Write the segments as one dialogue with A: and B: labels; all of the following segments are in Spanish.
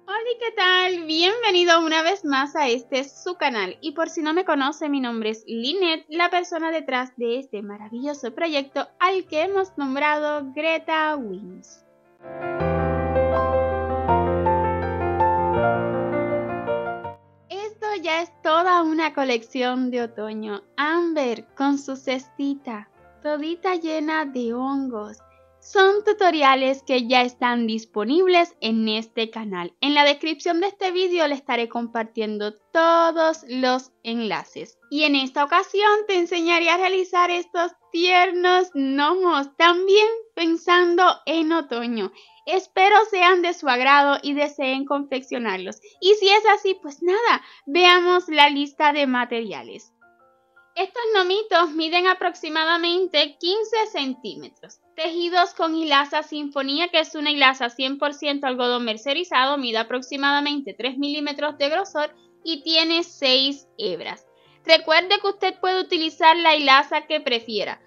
A: Hola, ¿qué tal? Bienvenido una vez más a su canal. Y por si no me conoce, mi nombre es Lynette, la persona detrás de este maravilloso proyecto al que hemos nombrado Greta Wings. Esto ya es toda una colección de otoño. Amber con su cestita, todita llena de hongos. Son tutoriales que ya están disponibles en este canal. En la descripción de este vídeo le estaré compartiendo todos los enlaces. Y en esta ocasión te enseñaré a realizar estos tiernos gnomos, también pensando en otoño. Espero sean de su agrado y deseen confeccionarlos. Y si es así, pues nada, veamos la lista de materiales. Estos gnomitos miden aproximadamente 15 centímetros, tejidos con hilaza Sinfonía, que es una hilaza 100% algodón mercerizado, mide aproximadamente 3 milímetros de grosor y tiene 6 hebras. Recuerde que usted puede utilizar la hilaza que prefiera,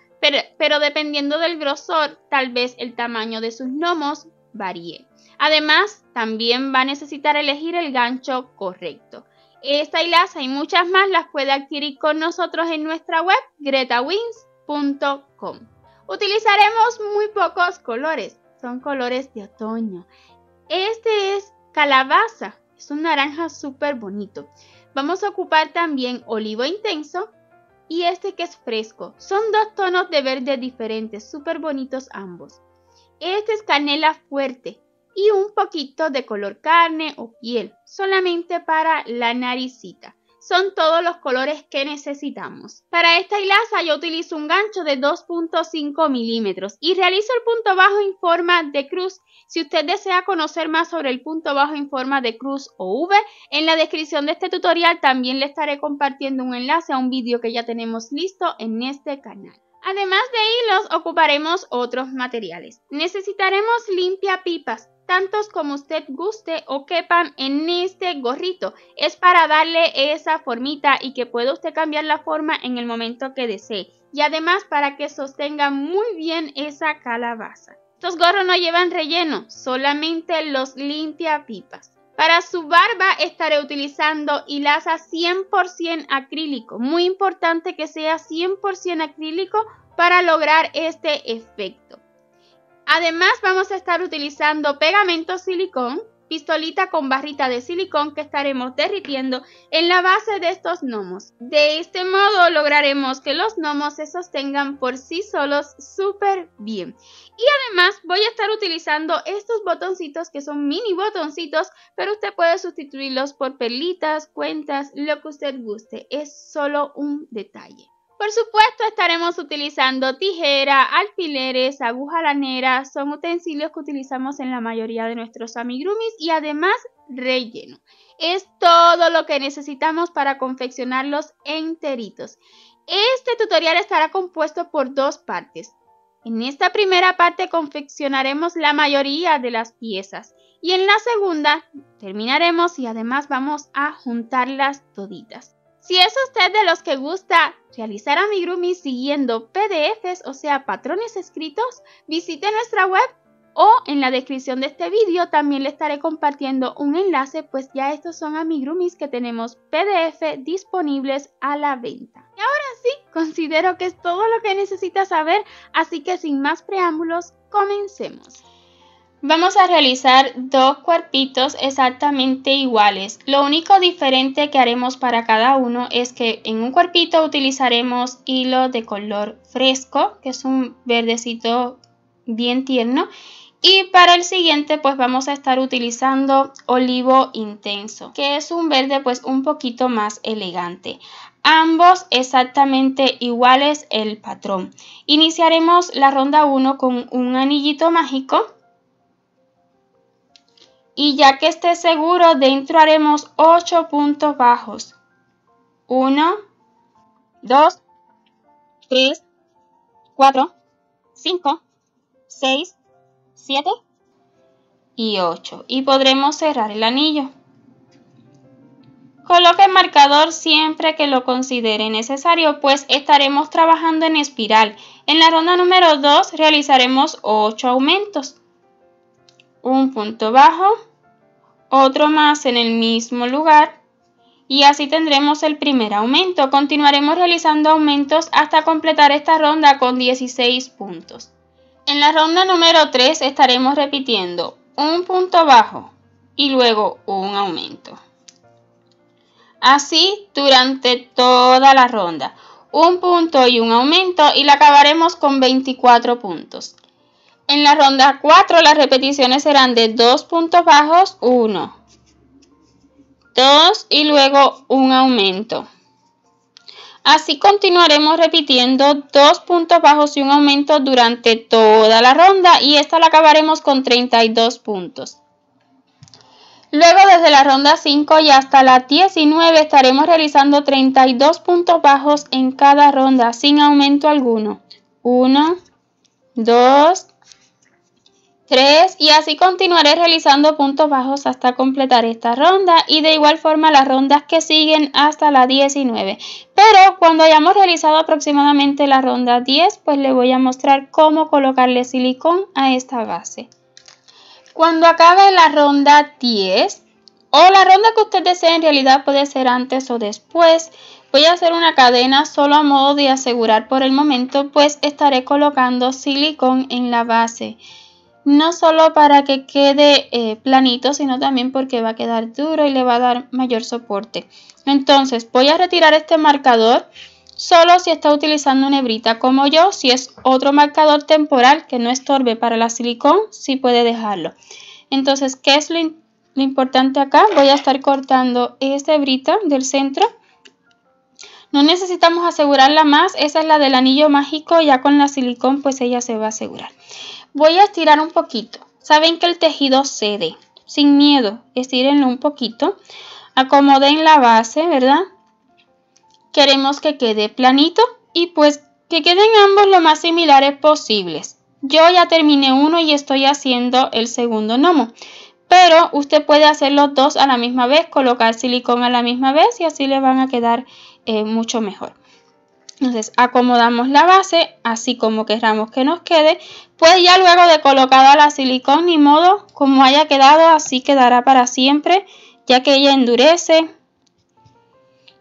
A: pero dependiendo del grosor, tal vez el tamaño de sus gnomos varíe. Además, también va a necesitar elegir el gancho correcto. Esta hilaza y muchas más las puede adquirir con nosotros en nuestra web gretawings.com. Utilizaremos muy pocos colores, son colores de otoño. Este es calabaza, es un naranja súper bonito. Vamos a ocupar también olivo intenso y este que es fresco. Son dos tonos de verde diferentes, súper bonitos ambos. Este es canela fuerte y un poquito de color carne o piel, solamente para la naricita. Son todos los colores que necesitamos. Para esta hilaza yo utilizo un gancho de 2.5 milímetros y realizo el punto bajo en forma de cruz. Si usted desea conocer más sobre el punto bajo en forma de cruz o V, en la descripción de este tutorial también le estaré compartiendo un enlace a un vídeo que ya tenemos listo en este canal. Además de hilos, ocuparemos otros materiales. Necesitaremos limpiapipas, tantos como usted guste o quepan en este gorrito. Es para darle esa formita y que pueda usted cambiar la forma en el momento que desee. Y además para que sostenga muy bien esa calabaza. Estos gorros no llevan relleno, solamente los limpiapipas. Para su barba estaré utilizando hilaza 100% acrílico. Muy importante que sea 100% acrílico para lograr este efecto. Además vamos a estar utilizando pegamento silicón, pistolita con barrita de silicón que estaremos derritiendo en la base de estos gnomos. De este modo lograremos que los gnomos se sostengan por sí solos súper bien. Y además voy a estar utilizando estos botoncitos que son mini botoncitos, pero usted puede sustituirlos por perlitas, cuentas, lo que usted guste. Es solo un detalle. Por supuesto estaremos utilizando tijera, alfileres, aguja lanera, son utensilios que utilizamos en la mayoría de nuestros amigurumis y además relleno. Es todo lo que necesitamos para confeccionarlos enteritos. Este tutorial estará compuesto por dos partes. En esta primera parte confeccionaremos la mayoría de las piezas y en la segunda terminaremos y además vamos a juntarlas toditas. Si es usted de los que gusta realizar amigurumis siguiendo PDFs, o sea, patrones escritos, visite nuestra web o en la descripción de este vídeo también le estaré compartiendo un enlace, pues ya estos son amigurumis que tenemos PDF disponibles a la venta. Y ahora sí, considero que es todo lo que necesita saber, así que sin más preámbulos, comencemos. Vamos a realizar dos cuerpitos exactamente iguales. Lo único diferente que haremos para cada uno es que en un cuerpito utilizaremos hilo de color fresco, que es un verdecito bien tierno. Y para el siguiente pues vamos a estar utilizando olivo intenso, que es un verde pues un poquito más elegante. Ambos exactamente iguales el patrón. Iniciaremos la ronda 1 con un anillito mágico. Y ya que esté seguro, dentro haremos 8 puntos bajos. 1, 2, 3, 4, 5, 6, 7 y 8. Y podremos cerrar el anillo. Coloque el marcador siempre que lo considere necesario, pues estaremos trabajando en espiral. En la ronda número 2 realizaremos 8 aumentos. Un punto bajo, otro más en el mismo lugar y así tendremos el primer aumento. Continuaremos realizando aumentos hasta completar esta ronda con 16 puntos. En la ronda número 3 estaremos repitiendo un punto bajo y luego un aumento. Así durante toda la ronda. Un punto y un aumento y la acabaremos con 24 puntos. En la ronda 4 las repeticiones serán de 2 puntos bajos, 1, 2 y luego un aumento. Así continuaremos repitiendo 2 puntos bajos y un aumento durante toda la ronda y esta la acabaremos con 32 puntos. Luego desde la ronda 5 y hasta la 19 estaremos realizando 32 puntos bajos en cada ronda sin aumento alguno. 1, 2, 3 y así continuaré realizando puntos bajos hasta completar esta ronda y de igual forma las rondas que siguen hasta la 19. Pero cuando hayamos realizado aproximadamente la ronda 10, pues le voy a mostrar cómo colocarle silicón a esta base. Cuando acabe la ronda 10 o la ronda que usted desee, en realidad puede ser antes o después, voy a hacer una cadena solo a modo de asegurar por el momento, pues estaré colocando silicón en la base. No solo para que quede planito, sino también porque va a quedar duro y le va a dar mayor soporte. Entonces voy a retirar este marcador solo si está utilizando una hebrita como yo. Si es otro marcador temporal que no estorbe para la silicón, sí puede dejarlo. Entonces, ¿qué es lo importante acá? Voy a estar cortando esta hebrita del centro. No necesitamos asegurarla más, esa es la del anillo mágico, ya con la silicón pues ella se va a asegurar. Voy a estirar un poquito. Saben que el tejido cede. Sin miedo, estírenlo un poquito. Acomoden la base, ¿verdad? Queremos que quede planito y pues que queden ambos lo más similares posibles. Yo ya terminé uno y estoy haciendo el segundo gnomo. Pero usted puede hacer los dos a la misma vez, colocar silicón a la misma vez y así le van a quedar mucho mejor. Entonces acomodamos la base así como queramos que nos quede, pues ya luego de colocada la silicón, ni modo, como haya quedado así quedará para siempre, ya que ella endurece.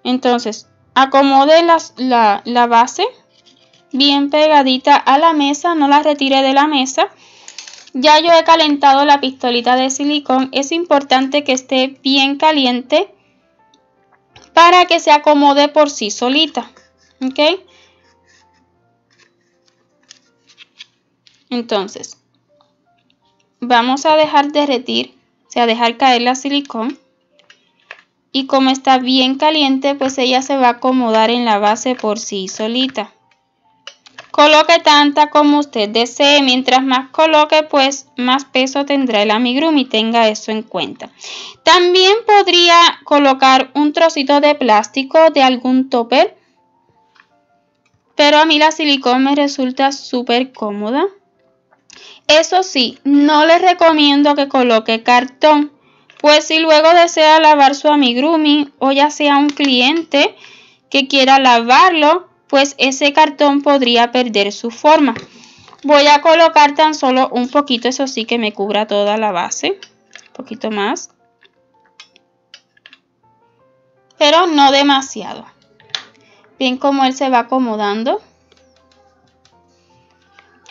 A: Entonces acomode la base bien pegadita a la mesa, no la retire de la mesa. Ya yo he calentado la pistolita de silicón, es importante que esté bien caliente para que se acomode por sí solita. ¿Ok? Entonces, vamos a dejar derretir, o sea, dejar caer la silicón. Y como está bien caliente, pues ella se va a acomodar en la base por sí solita. Coloque tanta como usted desee. Mientras más coloque, pues más peso tendrá el amigurumi. Tenga eso en cuenta. También podría colocar un trocito de plástico de algún topper. Pero a mí la silicón me resulta súper cómoda. Eso sí, no les recomiendo que coloque cartón, pues si luego desea lavar su amigurumi o ya sea un cliente que quiera lavarlo, pues ese cartón podría perder su forma. Voy a colocar tan solo un poquito, eso sí, que me cubra toda la base, un poquito más, pero no demasiado. Bien como él se va acomodando.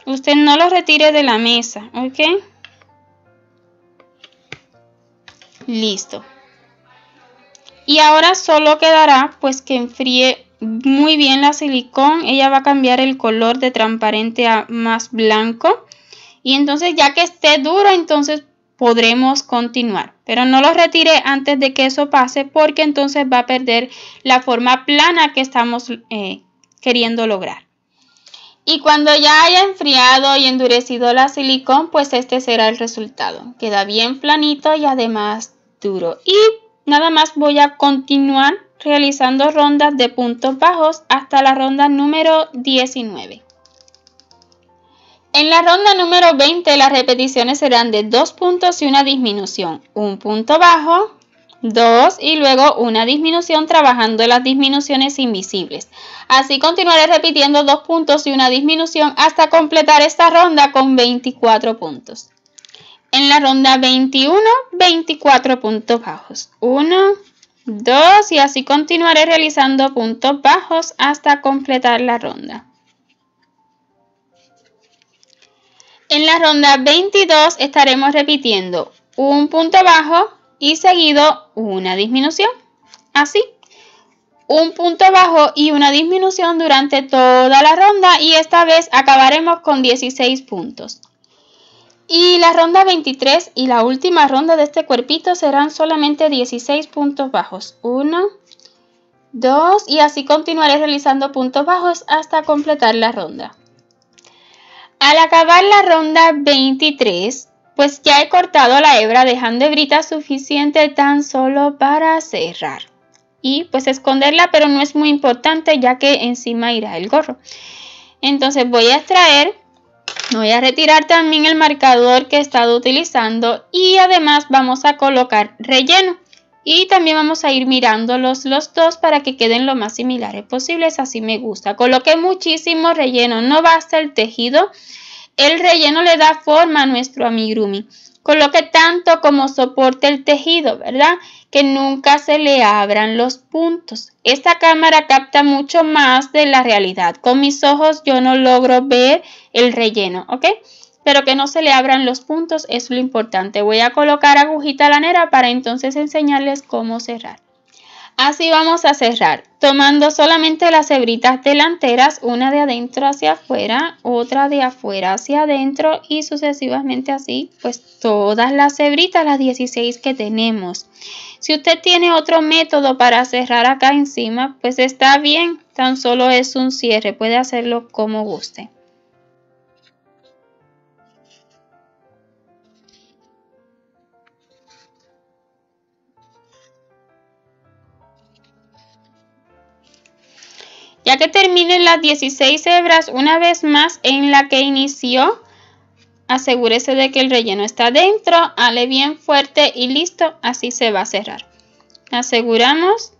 A: Usted no lo retire de la mesa, ¿ok? Listo. Y ahora solo quedará pues que enfríe muy bien la silicón. Ella va a cambiar el color de transparente a más blanco. Y entonces ya que esté duro, entonces podremos continuar. Pero no lo retire antes de que eso pase porque entonces va a perder la forma plana que estamos queriendo lograr. Y cuando ya haya enfriado y endurecido la silicón, pues este será el resultado. Queda bien planito y además duro. Y nada más voy a continuar realizando rondas de puntos bajos hasta la ronda número 19. En la ronda número 20 las repeticiones serán de 2 puntos y una disminución. Un punto bajo, 2 y luego una disminución trabajando las disminuciones invisibles. Así continuaré repitiendo 2 puntos y una disminución hasta completar esta ronda con 24 puntos. En la ronda 21, 24 puntos bajos. 1, 2 y así continuaré realizando puntos bajos hasta completar la ronda. En la ronda 22 estaremos repitiendo un punto bajo y seguido una disminución. Así, un punto bajo y una disminución durante toda la ronda y esta vez acabaremos con 16 puntos. Y la ronda 23 y la última ronda de este cuerpito serán solamente 16 puntos bajos. 1, 2 y así continuaré realizando puntos bajos hasta completar la ronda. Al acabar la ronda 23, pues ya he cortado la hebra dejando hebrita suficiente tan solo para cerrar. Y pues esconderla, pero no es muy importante ya que encima irá el gorro. Entonces voy a extraer, voy a retirar también el marcador que he estado utilizando y además vamos a colocar relleno. Y también vamos a ir mirándolos los dos para que queden lo más similares posibles, así me gusta. Coloqué muchísimo relleno, no basta el tejido, el relleno le da forma a nuestro amigurumi. Coloque tanto como soporte el tejido, ¿verdad? Que nunca se le abran los puntos. Esta cámara capta mucho más de la realidad. Con mis ojos yo no logro ver el relleno, ¿ok? Pero que no se le abran los puntos es lo importante. Voy a colocar agujita lanera para entonces enseñarles cómo cerrar. Así vamos a cerrar, tomando solamente las hebritas delanteras, una de adentro hacia afuera, otra de afuera hacia adentro y sucesivamente así, pues todas las hebritas, las 16 que tenemos. Si usted tiene otro método para cerrar acá encima, pues está bien, tan solo es un cierre, puede hacerlo como guste. Ya que terminen las 16 hebras, una vez más en la que inició, asegúrese de que el relleno está dentro, ale bien fuerte y listo, así se va a cerrar. Aseguramos.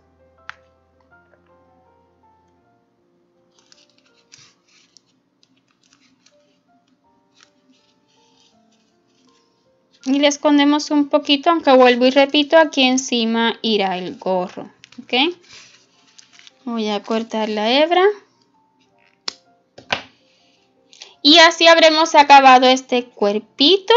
A: Y le escondemos un poquito, aunque vuelvo y repito, aquí encima irá el gorro, ¿ok? Voy a cortar la hebra. Y así habremos acabado este cuerpito.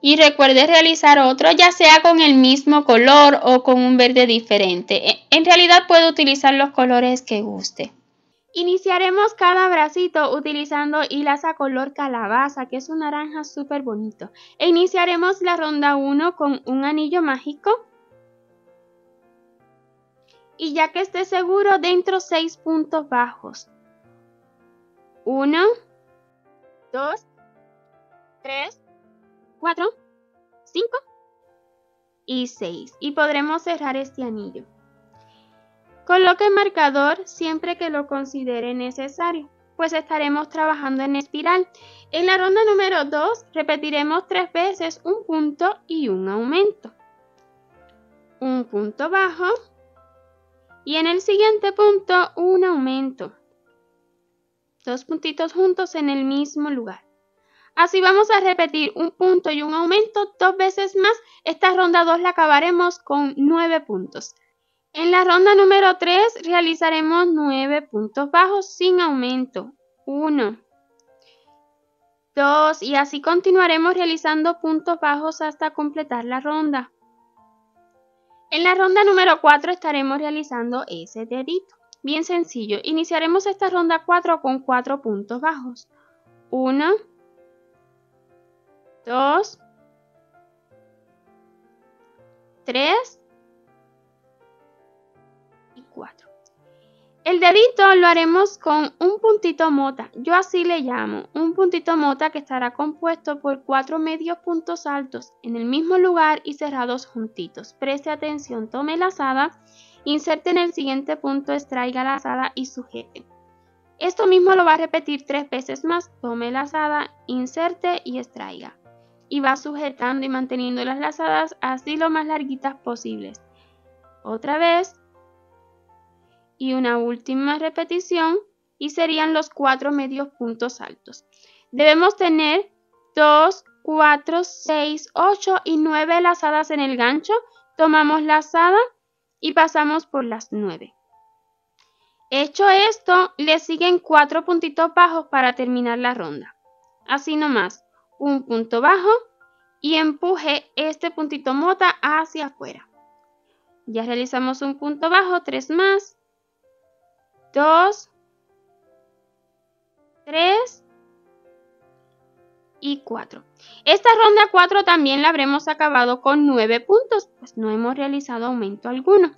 A: Y recuerde realizar otro, ya sea con el mismo color o con un verde diferente. En realidad puede utilizar los colores que guste. Iniciaremos cada bracito utilizando hilaza color calabaza, que es un naranja súper bonito. E iniciaremos la ronda 1 con un anillo mágico. Y ya que esté seguro, dentro 6 puntos bajos. 1, 2, 3, 4, 5 y 6. Y podremos cerrar este anillo. Coloque marcador siempre que lo considere necesario, pues estaremos trabajando en espiral. En la ronda número 2 repetiremos 3 veces un punto y un aumento. Un punto bajo. Y en el siguiente punto, un aumento. 2 puntitos juntos en el mismo lugar. Así vamos a repetir un punto y un aumento 2 veces más. Esta ronda 2 la acabaremos con 9 puntos. En la ronda número 3 realizaremos 9 puntos bajos sin aumento. 1, 2 y así continuaremos realizando puntos bajos hasta completar la ronda. En la ronda número 4 estaremos realizando ese dedito. Bien sencillo. Iniciaremos esta ronda 4 con 4 puntos bajos. 1, 2, 3 y 4. El dedito lo haremos con un puntito mota. Yo así le llamo. Un puntito mota que estará compuesto por 4 medios puntos altos en el mismo lugar y cerrados juntitos. Preste atención, tome lazada, inserte en el siguiente punto, extraiga lazada y sujete. Esto mismo lo va a repetir 3 veces más. Tome lazada, inserte y extraiga. Y va sujetando y manteniendo las lazadas así lo más larguitas posibles. Otra vez. Y una última repetición y serían los 4 medios puntos altos. Debemos tener 2, 4, 6, 8 y 9 lazadas en el gancho. Tomamos lazada y pasamos por las 9. Hecho esto, le siguen 4 puntitos bajos para terminar la ronda. Así nomás, un punto bajo y empuje este puntito mota hacia afuera. Ya realizamos un punto bajo, 3 más, 2, 3 y 4. Esta ronda 4 también la habremos acabado con 9 puntos, pues no hemos realizado aumento alguno.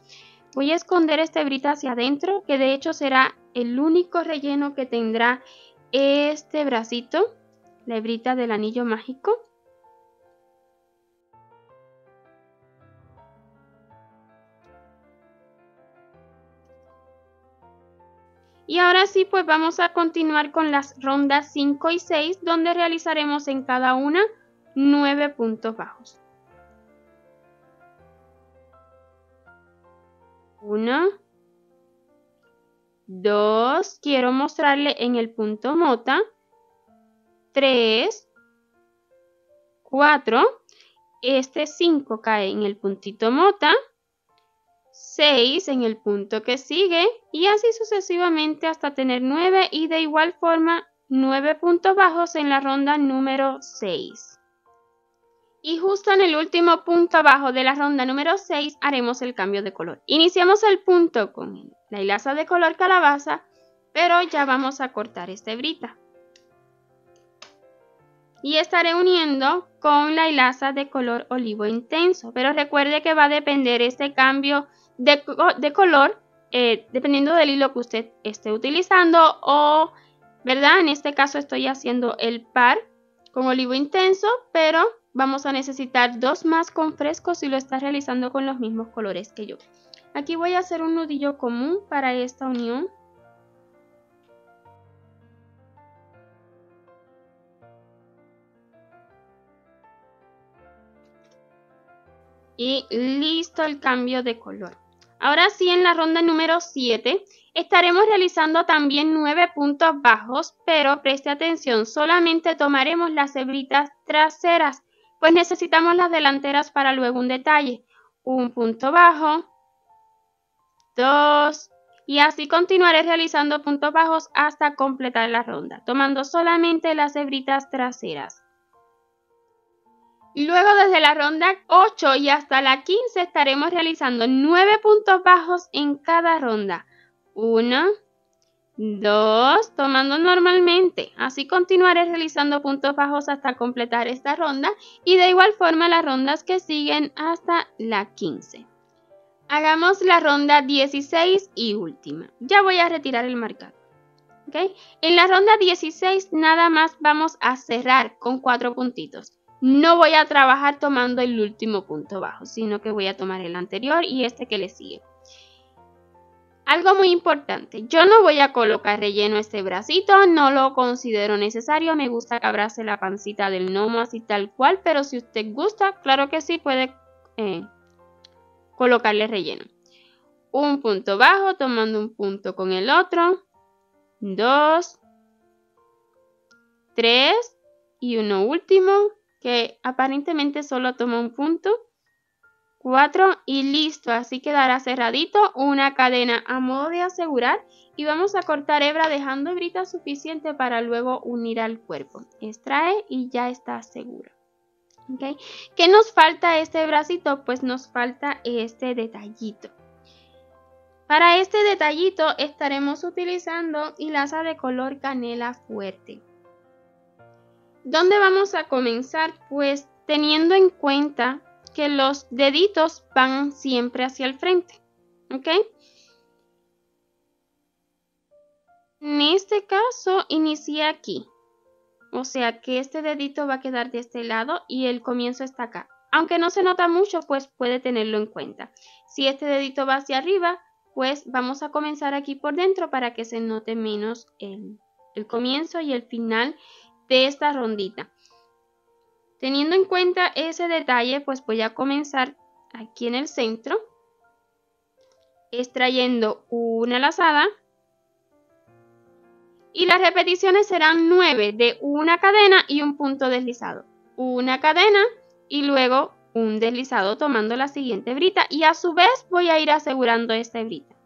A: Voy a esconder esta hebrita hacia adentro, que de hecho será el único relleno que tendrá este bracito, la hebrita del anillo mágico. Y ahora sí, pues vamos a continuar con las rondas 5 y 6, donde realizaremos en cada una 9 puntos bajos. 1, 2, quiero mostrarle en el punto mota, 3, 4, este 5 cae en el puntito mota, 6 en el punto que sigue y así sucesivamente hasta tener 9 y de igual forma 9 puntos bajos en la ronda número 6. Y justo en el último punto bajo de la ronda número 6 haremos el cambio de color. Iniciamos el punto con la hilaza de color calabaza, pero ya vamos a cortar esta hebrita. Y estaré uniendo con la hilaza de color olivo intenso, pero recuerde que va a depender este cambio de color dependiendo del hilo que usted esté utilizando o, ¿verdad? En este caso estoy haciendo el par con olivo intenso, pero vamos a necesitar 2 más con fresco si lo está realizando con los mismos colores que yo. Aquí voy a hacer un nudillo común para esta unión. Y listo el cambio de color. Ahora sí, en la ronda número 7 estaremos realizando también 9 puntos bajos, pero preste atención, solamente tomaremos las hebritas traseras, pues necesitamos las delanteras para luego un detalle. Un punto bajo, 2 y así continuaré realizando puntos bajos hasta completar la ronda, tomando solamente las hebritas traseras. Luego desde la ronda 8 y hasta la 15 estaremos realizando 9 puntos bajos en cada ronda. 1, 2, tomando normalmente. Así continuaré realizando puntos bajos hasta completar esta ronda y de igual forma las rondas que siguen hasta la 15. Hagamos la ronda 16 y última. Ya voy a retirar el marcador. ¿Okay? En la ronda 16 nada más vamos a cerrar con 4 puntitos. No voy a trabajar tomando el último punto bajo, sino que voy a tomar el anterior y este que le sigue. Algo muy importante, yo no voy a colocar relleno a este bracito, no lo considero necesario, me gusta que abrace la pancita del gnomo así tal cual, pero si usted gusta, claro que sí, puede colocarle relleno. Un punto bajo, tomando un punto con el otro, 2, 3 y uno último, que aparentemente solo toma un punto, 4 y listo, así quedará cerradito, una cadena a modo de asegurar y vamos a cortar hebra dejando hebrita suficiente para luego unir al cuerpo. Extrae y ya está seguro. ¿Okay? ¿Qué nos falta este bracito? Pues nos falta este detallito. Para este detallito estaremos utilizando hilaza de color canela fuerte. ¿Dónde vamos a comenzar? Pues teniendo en cuenta que los deditos van siempre hacia el frente, ¿ok? En este caso inicié aquí, o sea que este dedito va a quedar de este lado y el comienzo está acá. Aunque no se nota mucho, pues puede tenerlo en cuenta. Si este dedito va hacia arriba, pues vamos a comenzar aquí por dentro para que se note menos el comienzo y el final de esta rondita. Teniendo en cuenta ese detalle, pues voy a comenzar aquí en el centro, extrayendo una lazada y las repeticiones serán 9 de una cadena y un punto deslizado. una cadena y luego un deslizado tomando la siguiente hebrita y a su vez voy a ir asegurando esta hebrita.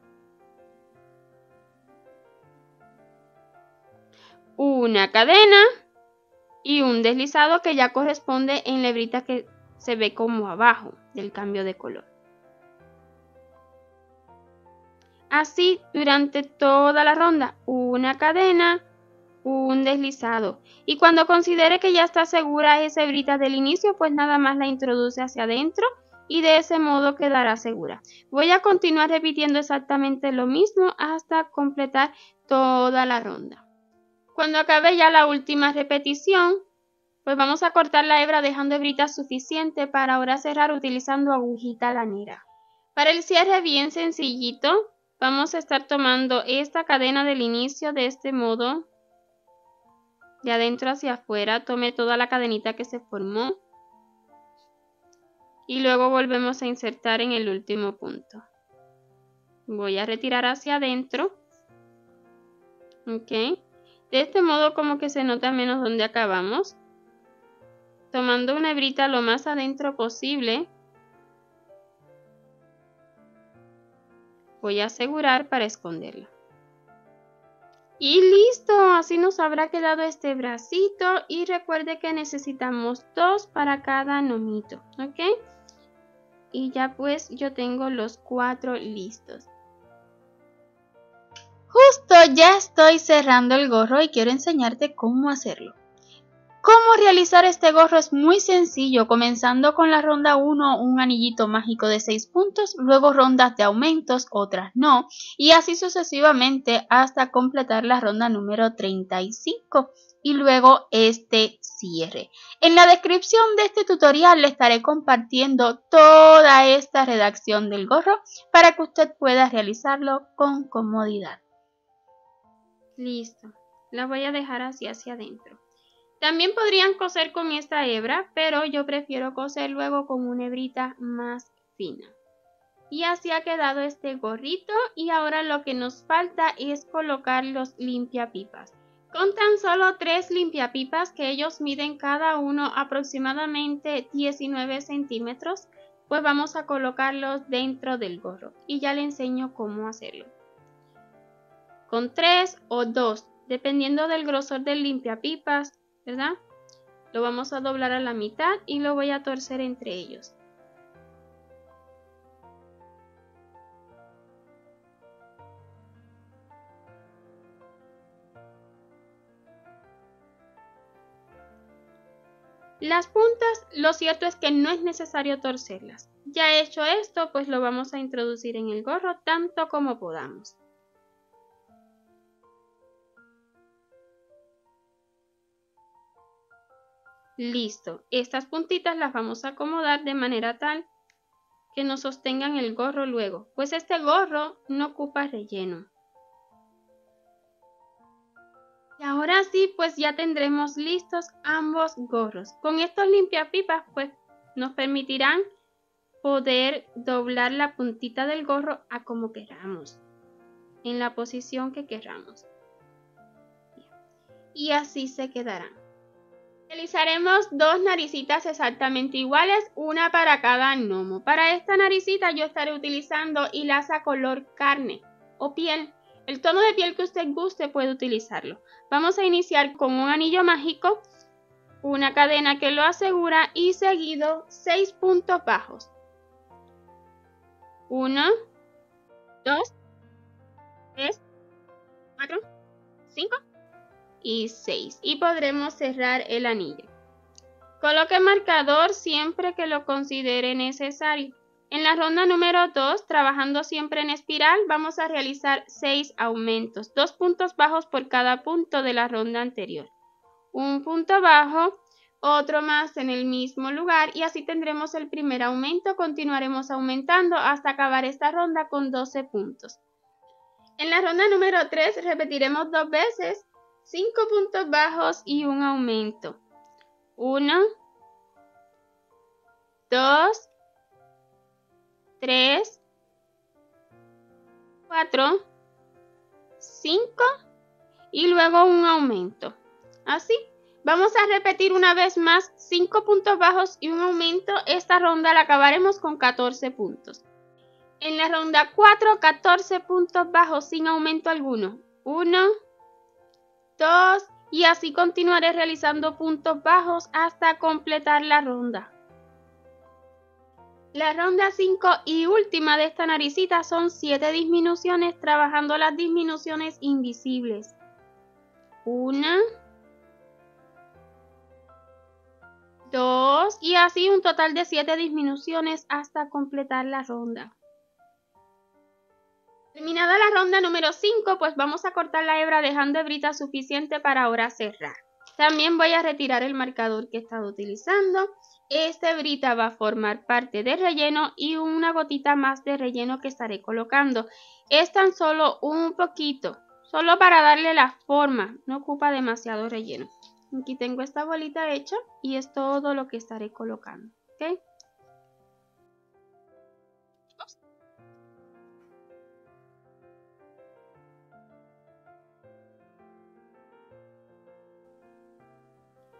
A: Una cadena y un deslizado que ya corresponde en la hebrita que se ve como abajo del cambio de color. Así durante toda la ronda, una cadena, un deslizado. Y cuando considere que ya está segura esa hebrita del inicio, pues nada más la introduce hacia adentro y de ese modo quedará segura. Voy a continuar repitiendo exactamente lo mismo hasta completar toda la ronda. Cuando acabe ya la última repetición, pues vamos a cortar la hebra dejando hebrita suficiente para ahora cerrar utilizando agujita lanera. Para el cierre bien sencillito, vamos a estar tomando esta cadena del inicio de este modo, de adentro hacia afuera, tome toda la cadenita que se formó y luego volvemos a insertar en el último punto. Voy a retirar hacia adentro, ok, de este modo como que se nota menos donde acabamos, tomando una hebrita lo más adentro posible. Voy a asegurar para esconderla. Y listo, así nos habrá quedado este bracito y recuerde que necesitamos 2 para cada gnomito, ¿ok? Y ya pues yo tengo los 4 listos. Justo ya estoy cerrando el gorro y quiero enseñarte cómo hacerlo. Cómo realizar este gorro es muy sencillo, comenzando con la ronda 1, un anillito mágico de 6 puntos, luego rondas de aumentos, otras no, y así sucesivamente hasta completar la ronda número 35 y luego este cierre. En la descripción de este tutorial le estaré compartiendo toda esta redacción del gorro para que usted pueda realizarlo con comodidad. Listo, la voy a dejar así hacia adentro. También podrían coser con esta hebra, pero yo prefiero coser luego con una hebrita más fina. Y así ha quedado este gorrito y ahora lo que nos falta es colocar los limpiapipas. Con tan solo 3 limpiapipas que ellos miden cada uno aproximadamente 19 centímetros, pues vamos a colocarlos dentro del gorro y ya le enseño cómo hacerlo. Con 3 o 2, dependiendo del grosor del limpiapipas, ¿verdad? Lo vamos a doblar a la mitad y lo voy a torcer entre ellos. Las puntas, lo cierto es que no es necesario torcerlas. Ya hecho esto, pues lo vamos a introducir en el gorro tanto como podamos. Listo, estas puntitas las vamos a acomodar de manera tal que nos sostengan el gorro luego, pues este gorro no ocupa relleno. Y ahora sí, pues ya tendremos listos ambos gorros. Con estos limpiapipas, pues nos permitirán poder doblar la puntita del gorro a como queramos, en la posición que queramos. Y así se quedarán. Realizaremos 2 naricitas exactamente iguales, una para cada gnomo. Para esta naricita yo estaré utilizando hilaza color carne o piel. El tono de piel que usted guste puede utilizarlo. Vamos a iniciar con un anillo mágico, una cadena que lo asegura y seguido 6 puntos bajos. 1, 2, 3, 4, 5 y 6 y podremos cerrar el anillo. Coloque marcador siempre que lo considere necesario. En la ronda número 2, trabajando siempre en espiral, vamos a realizar 6 aumentos, 2 puntos bajos por cada punto de la ronda anterior. Un punto bajo, otro más en el mismo lugar y así tendremos el primer aumento. Continuaremos aumentando hasta acabar esta ronda con 12 puntos. En la ronda número 3 repetiremos 2 veces, 5 puntos bajos y un aumento. 1, 2, 3, 4, 5 y luego un aumento. Así, Vamos a repetir una vez más 5 puntos bajos y un aumento. Esta ronda la acabaremos con 14 puntos. En la ronda 4, 14 puntos bajos sin aumento alguno. 1, 2 y así continuaré realizando puntos bajos hasta completar la ronda. La ronda 5 y última de esta naricita son 7 disminuciones, trabajando las disminuciones invisibles. 1, 2 y así un total de 7 disminuciones hasta completar la ronda. Terminada la ronda número 5, pues vamos a cortar la hebra dejando hebrita suficiente para ahora cerrar. También voy a retirar el marcador que he estado utilizando. Esta hebrita va a formar parte del relleno y una gotita más de relleno que estaré colocando. Es tan solo un poquito, solo para darle la forma, no ocupa demasiado relleno. Aquí tengo esta bolita hecha y es todo lo que estaré colocando, ¿ok?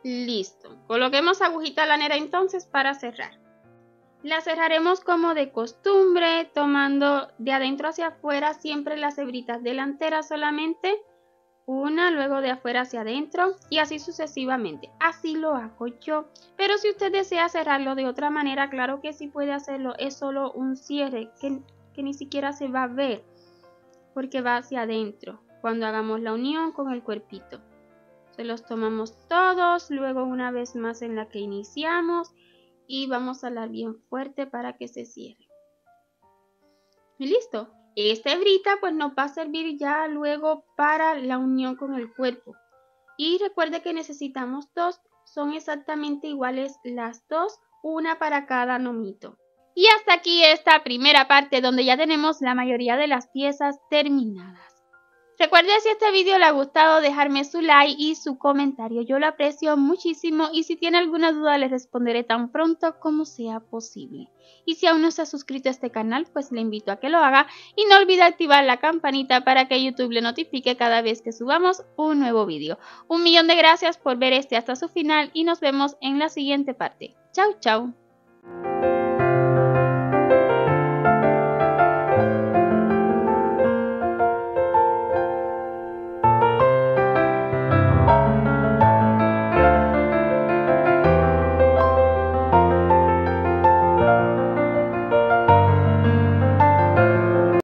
A: Listo. Coloquemos agujita lanera entonces para cerrar. La cerraremos como de costumbre, tomando de adentro hacia afuera siempre las hebritas delanteras solamente. Una, luego de afuera hacia adentro y así sucesivamente. Así lo hago yo. Pero si usted desea cerrarlo de otra manera, claro que sí puede hacerlo. Es solo un cierre que ni siquiera se va a ver porque va hacia adentro cuando hagamos la unión con el cuerpito. Se los tomamos todos, luego una vez más en la que iniciamos y vamos a dar bien fuerte para que se cierre. Y listo. Esta hebrita pues nos va a servir ya luego para la unión con el cuerpo. Y recuerde que necesitamos dos, son exactamente iguales las dos, una para cada nomito. Y hasta aquí esta primera parte donde ya tenemos la mayoría de las piezas terminadas. Recuerde, si este video le ha gustado, dejarme su like y su comentario. Yo lo aprecio muchísimo y si tiene alguna duda les responderé tan pronto como sea posible. Y si aún no se ha suscrito a este canal, pues le invito a que lo haga y no olvide activar la campanita para que YouTube le notifique cada vez que subamos un nuevo video. Un millón de gracias por ver este hasta su final y nos vemos en la siguiente parte. Chau, chau.